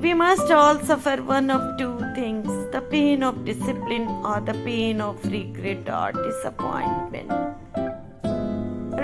We must all suffer one of two things: the pain of discipline or the pain of regret or disappointment.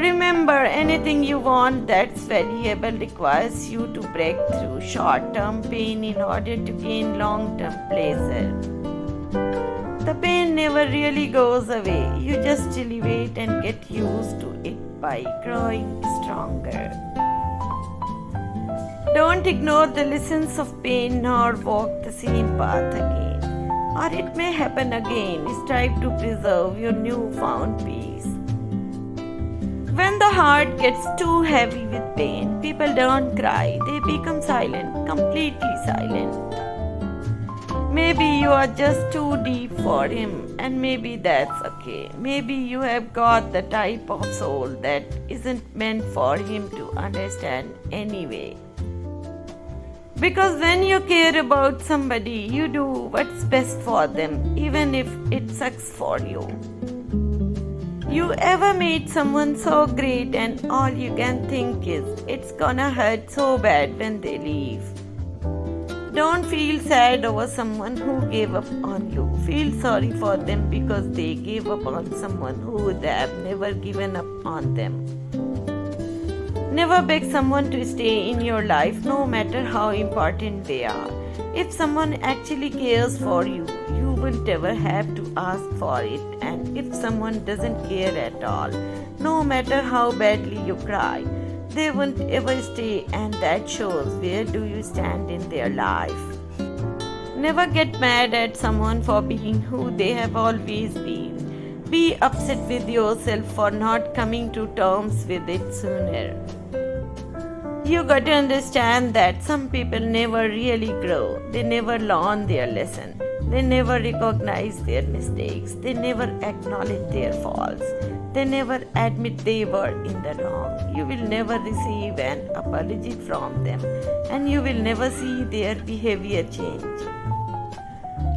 Remember, anything you want that's valuable requires you to break through short term pain in order to gain long term pleasure. The pain never really goes away, you just elevate and get used to it by growing stronger. Don't ignore the lessons of pain nor walk the same path again, or it may happen again. Strive to preserve your newfound peace. When the heart gets too heavy with pain, people don't cry, they become silent, completely silent. Maybe you are just too deep for him, and maybe that's okay. Maybe you have got the type of soul that isn't meant for him to understand anyway. Because when you care about somebody, you do what's best for them, even if it sucks for you. You ever meet someone so great and all you can think is, it's gonna hurt so bad when they leave? Don't feel sad over someone who gave up on you. Feel sorry for them because they gave up on someone who would have never given up on them. Never beg someone to stay in your life, no matter how important they are. If someone actually cares for you, you won't ever have to ask for it. And if someone doesn't care at all, no matter how badly you cry, they won't ever stay, and that shows where do you stand in their life. Never get mad at someone for being who they have always been. Be upset with yourself for not coming to terms with it sooner. You got to understand that some people never really grow. They never learn their lesson. They never recognize their mistakes. They never acknowledge their faults. They never admit they were in the wrong. You will never receive an apology from them, and you will never see their behavior change.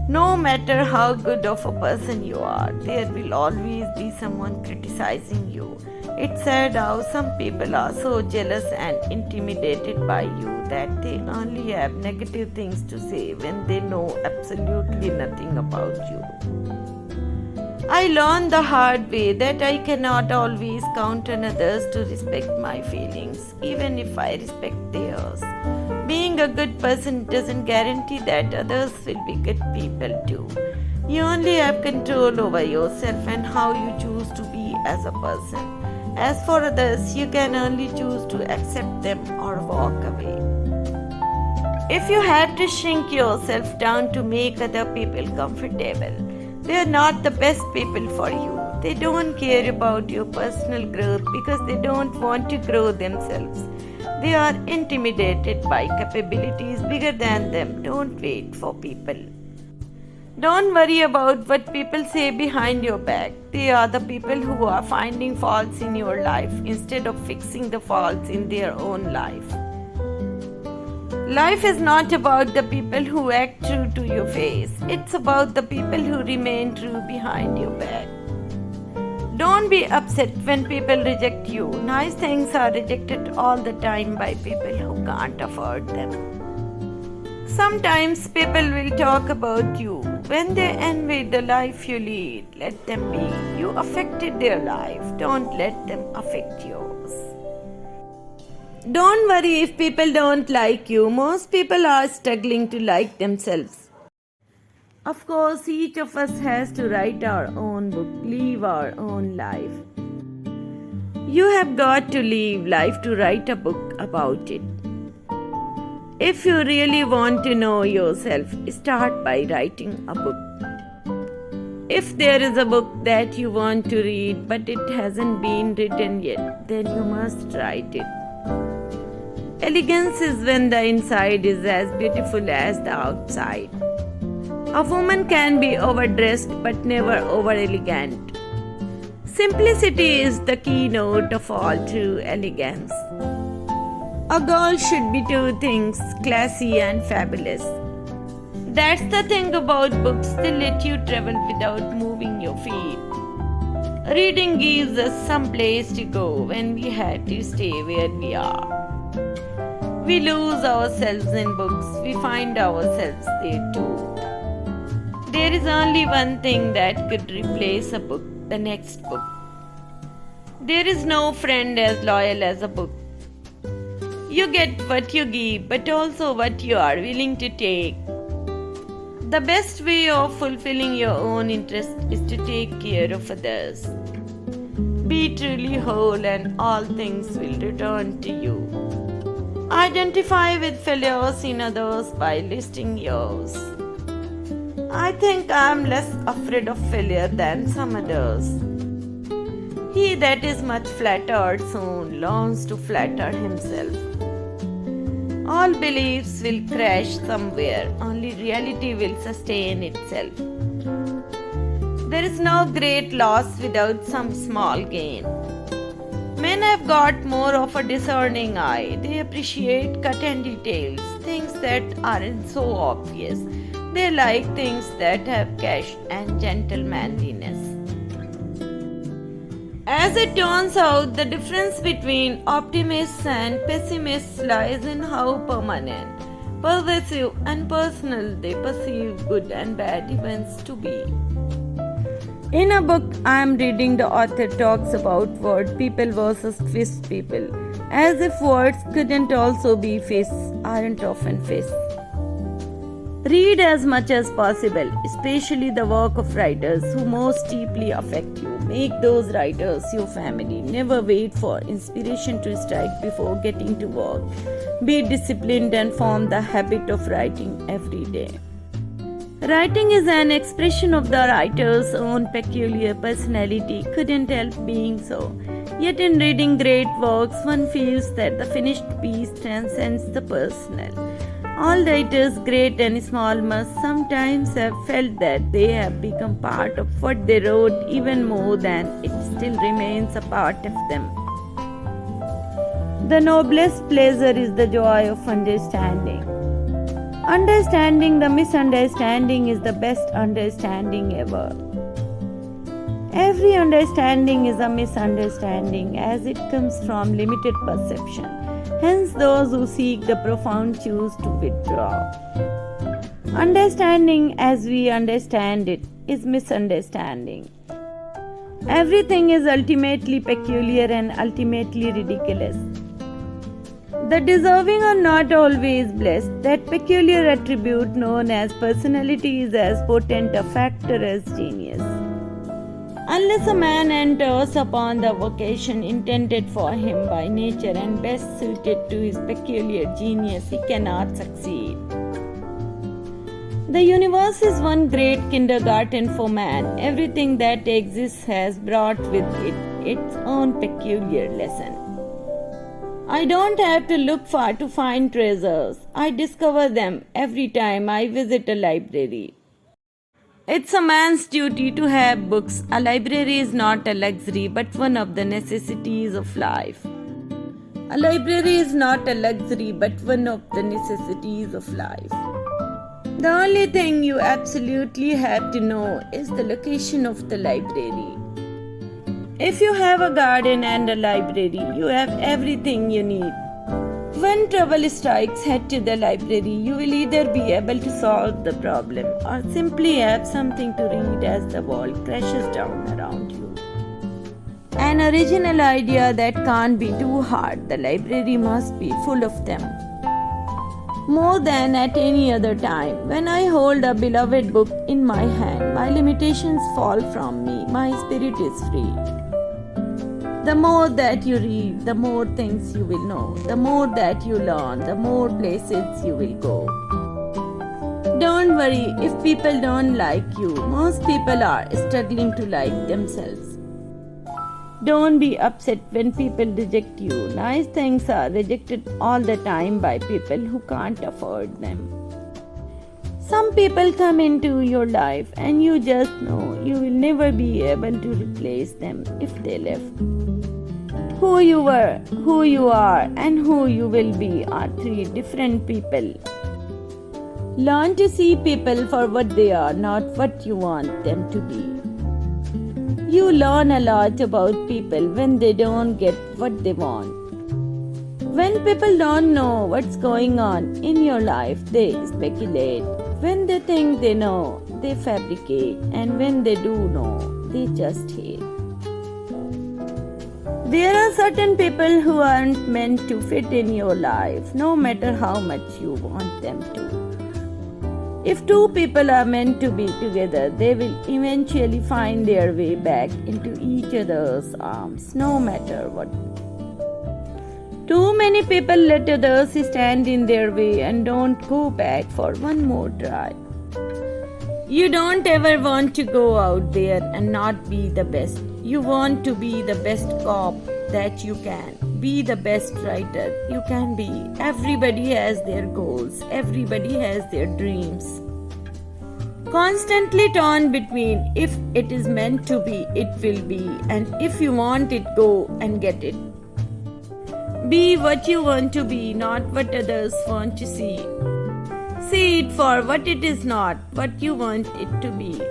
No matter how good of a person you are, there will always be someone criticizing you. It's sad how some people are so jealous and intimidated by you that they only have negative things to say when they know absolutely nothing about you. I learned the hard way that I cannot always count on others to respect my feelings, even if I respect theirs. Being a good person doesn't guarantee that others will be good people too. You only have control over yourself and how you choose to be as a person. As for others, you can only choose to accept them or walk away. If you had to shrink yourself down to make other people comfortable, they are not the best people for you. They don't care about your personal growth because they don't want to grow themselves. They are intimidated by capabilities bigger than them. Don't wait for people. Don't worry about what people say behind your back. They are the people who are finding faults in your life instead of fixing the faults in their own life. Life is not about the people who act true to your face. It's about the people who remain true behind your back. Don't be upset when people reject you. Nice things are rejected all the time by people who can't afford them. Sometimes people will talk about you when they envy the life you lead. Let them be. You affected their life. Don't let them affect yours. Don't worry if people don't like you. Most people are struggling to like themselves. Of course, each of us has to write our own book, live our own life. You have got to live life to write a book about it. If you really want to know yourself, start by writing a book. If there is a book that you want to read but it hasn't been written yet, then you must write it. Elegance is when the inside is as beautiful as the outside. A woman can be overdressed but never over-elegant. Simplicity is the keynote of all true elegance. A girl should be two things, classy and fabulous. That's the thing about books, they let you travel without moving your feet. Reading gives us some place to go when we had to stay where we are. We lose ourselves in books, we find ourselves there too. There is only one thing that could replace a book, the next book. There is no friend as loyal as a book. You get what you give, but also what you are willing to take. The best way of fulfilling your own interest is to take care of others. Be truly whole, and all things will return to you. Identify with failures in others by listing yours. I think I am less afraid of failure than some others. He that is much flattered soon learns to flatter himself. All beliefs will crash somewhere, only reality will sustain itself. There is no great loss without some small gain. Men have got more of a discerning eye. They appreciate cut and details, things that aren't so obvious. They like things that have cash and gentlemanliness. As it turns out, the difference between optimists and pessimists lies in how permanent, pervasive, and personal they perceive good and bad events to be. In a book I am reading, the author talks about word people versus fist people, as if words couldn't also be fists, aren't often fists. Read as much as possible, especially the work of writers who most deeply affect you. Make those writers your family. Never wait for inspiration to strike before getting to work. Be disciplined and form the habit of writing every day. Writing is an expression of the writer's own peculiar personality, couldn't help being so. Yet in reading great works, one feels that the finished piece transcends the personal. All writers, great and small, must sometimes have felt that they have become part of what they wrote even more than it still remains a part of them. The noblest pleasure is the joy of understanding. Understanding the misunderstanding is the best understanding ever. Every understanding is a misunderstanding as it comes from limited perception. Hence, those who seek the profound choose to withdraw. Understanding as we understand it is misunderstanding. Everything is ultimately peculiar and ultimately ridiculous. The deserving are not always blessed. That peculiar attribute known as personality is as potent a factor as genius. Unless a man enters upon the vocation intended for him by nature and best suited to his peculiar genius, he cannot succeed. The universe is one great kindergarten for man. Everything that exists has brought with it its own peculiar lesson. I don't have to look far to find treasures. I discover them every time I visit a library. It's a man's duty to have books. A library is not a luxury but one of the necessities of life. A library is not a luxury but one of the necessities of life. The only thing you absolutely have to know is the location of the library. If you have a garden and a library, you have everything you need. When trouble strikes, head to the library. You will either be able to solve the problem or simply have something to read as the world crashes down around you. An original idea that can't be too hard. The library must be full of them. More than at any other time, when I hold a beloved book in my hand, my limitations fall from me. My spirit is free. The more that you read, the more things you will know. The more that you learn, the more places you will go. Don't worry if people don't like you. Most people are struggling to like themselves. Don't be upset when people reject you. Nice things are rejected all the time by people who can't afford them. Some people come into your life and you just know you will never be able to replace them if they left. Who you were, who you are, and who you will be are three different people. Learn to see people for what they are, not what you want them to be. You learn a lot about people when they don't get what they want. When people don't know what's going on in your life, they speculate. When they think they know, they fabricate. And when they do know, they just hate. There are certain people who aren't meant to fit in your life, no matter how much you want them to. If two people are meant to be together, they will eventually find their way back into each other's arms, no matter what. Too many people let others stand in their way and don't go back for one more try. You don't ever want to go out there and not be the best. You want to be the best cop that you can. Be the best writer you can be. Everybody has their goals. Everybody has their dreams. Constantly torn between if it is meant to be, it will be, and if you want it, go and get it. Be what you want to be, not what others want to see. See it for what it is not, what you want it to be.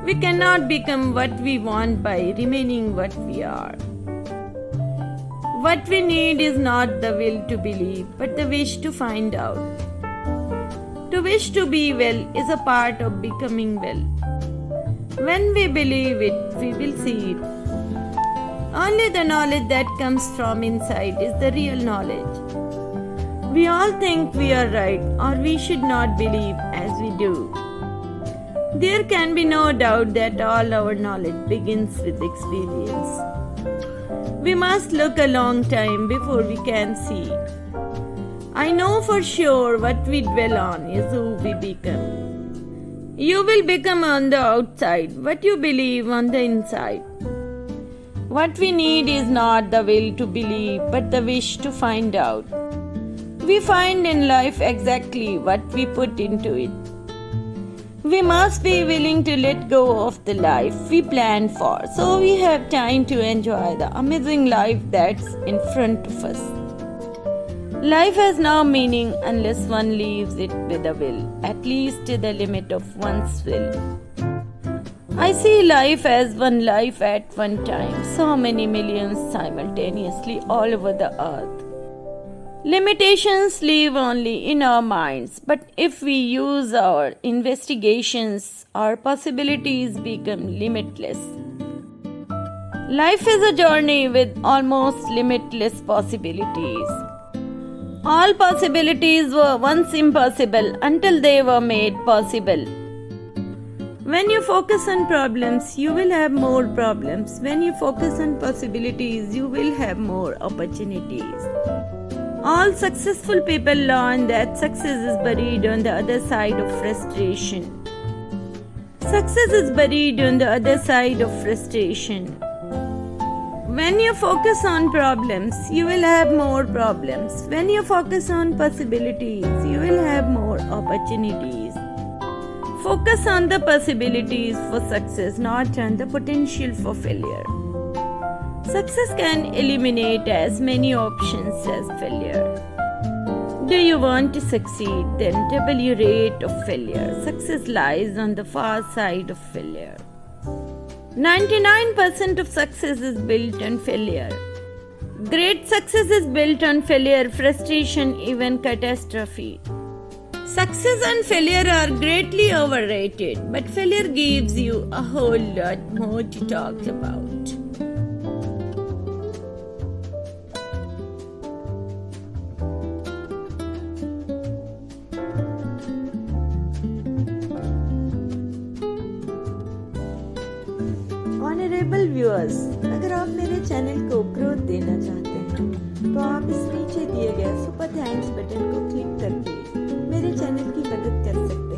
We cannot become what we want by remaining what we are. What we need is not the will to believe, but the wish to find out. To wish to be well is a part of becoming well. When we believe it, we will see it. Only the knowledge that comes from inside is the real knowledge. We all think we are right, or we should not believe as we do. There can be no doubt that all our knowledge begins with experience. We must look a long time before we can see. I know for sure what we dwell on is who we become. You will become on the outside what you believe on the inside. What we need is not the will to believe, but the wish to find out. We find in life exactly what we put into it. We must be willing to let go of the life we planned for, so we have time to enjoy the amazing life that's in front of us. Life has no meaning unless one leaves it with a will, at least to the limit of one's will. I see life as one life at one time, so many millions simultaneously all over the earth. Limitations live only in our minds, but if we use our investigations, our possibilities become limitless. Life is a journey with almost limitless possibilities. All possibilities were once impossible until they were made possible. When you focus on problems, you will have more problems. When you focus on possibilities, you will have more opportunities. All successful people learn that success is buried on the other side of frustration. Success is buried on the other side of frustration. When you focus on problems, you will have more problems. When you focus on possibilities, you will have more opportunities. Focus on the possibilities for success, not on the potential for failure. Success can eliminate as many options as failure. Do you want to succeed? Then double your rate of failure. Success lies on the far side of failure. 99% of success is built on failure. Great success is built on failure, frustration, even catastrophe. Success and failure are greatly overrated, but failure gives you a whole lot more to talk about. Honourable viewers, अगर आप मेरे channel को growth देना चाहते हैं तो आप इस नीचे दिए गए सुपर थैंक्स बटन को क्लिक करके मेरे चैनल की मदद कर सकते हैं।